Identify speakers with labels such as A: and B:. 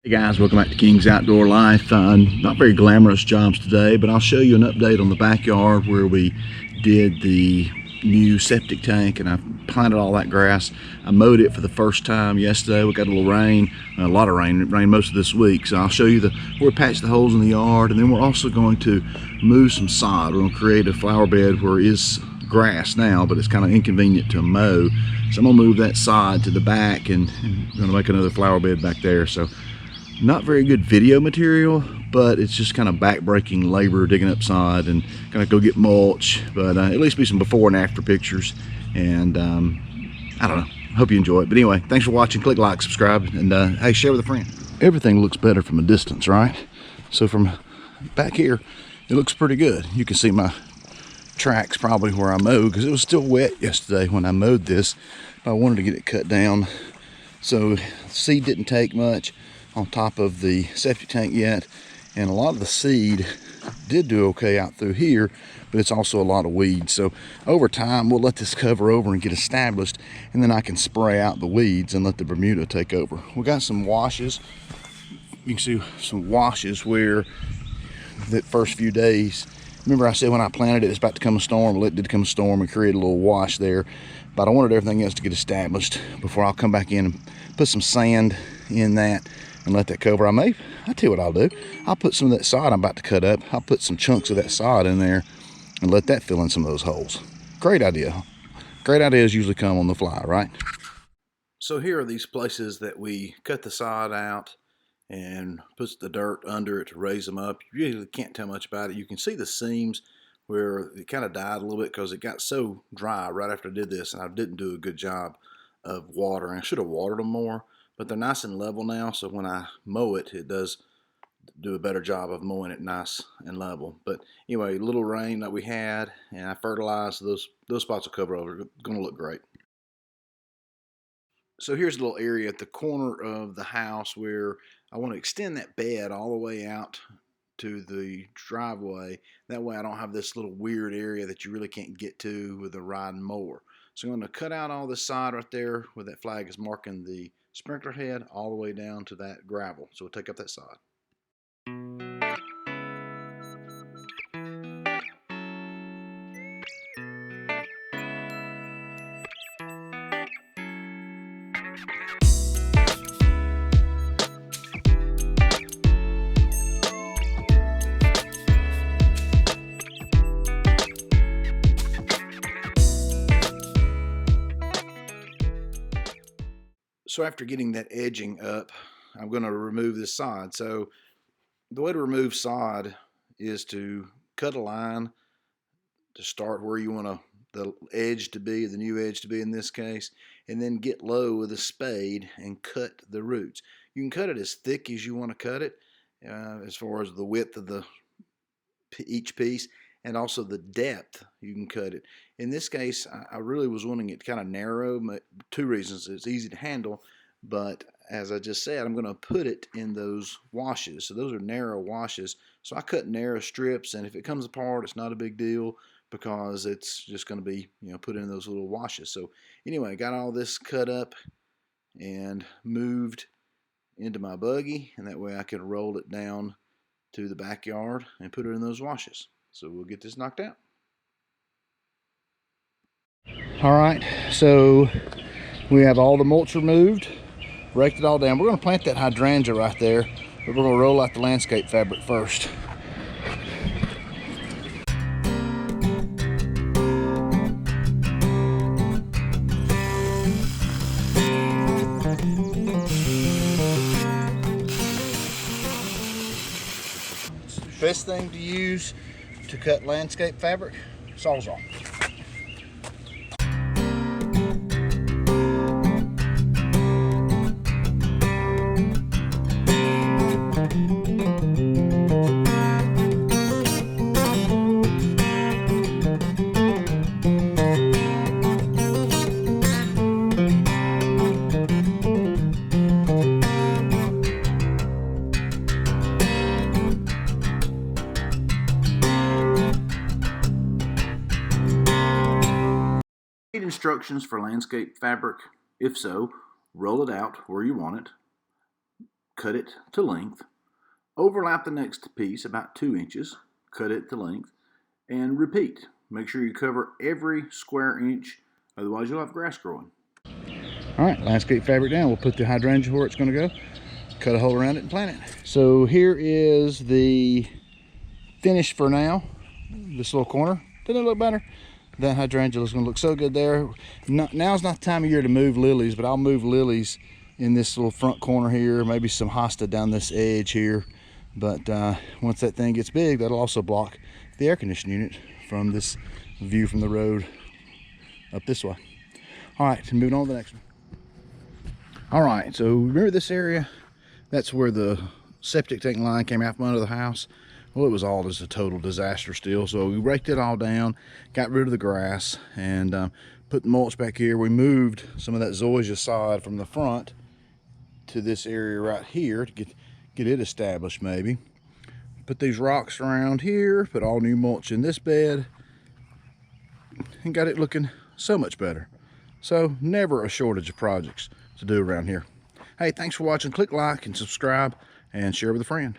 A: Hey guys, welcome back to King's Outdoor Life. Not very glamorous jobs today, but I'll show you an update on the backyard where we did the new septic tank and I planted all that grass. I mowed it for the first time yesterday. We got a little rain, a lot of rain. It rained most of this week. So I'll show you where we patched the holes in the yard, and then we're also going to move some sod. We're going to create a flower bed where it is grass now, but it's kind of inconvenient to mow. So I'm going to move that sod to the back and I'm going to make another flower bed back there. So not very good video material, but it's just kind of back-breaking labor digging up sod, and gonna go get mulch, but at least be some before and after pictures. And I don't know, hope you enjoy it. But anyway, thanks for watching. Click like, subscribe, and hey, share with a friend. Everything looks better from a distance, right? So from back here, it looks pretty good. You can see my tracks probably where I mowed, because it was still wet yesterday when I mowed this. I wanted to get it cut down, so seed didn't take much on top of the septic tank yet, and a lot of the seed did do okay out through here, but it's also a lot of weeds. So over time we'll let this cover over and get established, and then I can spray out the weeds and let the Bermuda take over. We got some washes. You can see some washes where the first few days, remember I said when I planted it it's about to come a storm. Well, it did come a storm and create a little wash there, but I wanted everything else to get established before I'll come back in and put some sand in that and let that cover. I'll tell you what I'll do. I'll put some of that sod I'm about to cut up, I'll put some chunks of that sod in there and let that fill in some of those holes. Great idea. Great ideas usually come on the fly, right? So here are these places that we cut the sod out and puts the dirt under it to raise them up. You really can't tell much about it. You can see the seams where it kind of died a little bit because it got so dry right after I did this, and I didn't do a good job of watering. I should have watered them more, but they're nice and level now, so when I mow it, it does do a better job of mowing it nice and level. But anyway, a little rain that we had, and I fertilized those spots will cover over. It's going to look great. So here's a little area at the corner of the house where I want to extend that bed all the way out to the driveway. That way I don't have this little weird area that you really can't get to with a riding mower. So I'm going to cut out all this side right there where that flag is marking the sprinkler head all the way down to that gravel. So we'll take up that side. So after getting that edging up, I'm going to remove this sod. So the way to remove sod is to cut a line to start where you want the edge to be, the new edge to be in this case, and then get low with a spade and cut the roots. You can cut it as thick as you want to cut it, as far as the width of each piece, and also the depth you can cut it. In this case, I really was wanting it kind of narrow. Two reasons: it's easy to handle, but as I just said, I'm going to put it in those washes. So those are narrow washes. So I cut narrow strips, and if it comes apart, it's not a big deal because it's just going to be, put in those little washes. So anyway, I got all this cut up and moved into my buggy, and that way I can roll it down to the backyard and put it in those washes. So we'll get this knocked out. All right, so we have all the mulch removed, raked it all down. We're going to plant that hydrangea right there, but we're going to roll out the landscape fabric first. Best thing to use to cut landscape fabric, Sawzall. Instructions for landscape fabric. If so, roll it out where you want it, cut it to length, overlap the next piece about 2 inches, cut it to length, and repeat. Make sure you cover every square inch, otherwise you'll have grass growing. All right, landscape fabric down. We'll put the hydrangea where it's going to go, cut a hole around it, and plant it. So here is the finish for now. This little corner, didn't it look better? That hydrangea is going to look so good there. Now's not the time of year to move lilies, but I'll move lilies in this little front corner here, maybe some hosta down this edge here. But once that thing gets big, that'll also block the air conditioning unit from this view from the road up this way. All right, moving on to the next one. All right, so remember this area? That's where the septic tank line came out from under the house. Well, it was all just a total disaster still. So we raked it all down, got rid of the grass, and put the mulch back here. We moved some of that zoysia sod from the front to this area right here to get it established maybe. Put these rocks around here, put all new mulch in this bed, and got it looking so much better. So never a shortage of projects to do around here. Hey, thanks for watching. Click like and subscribe and share with a friend.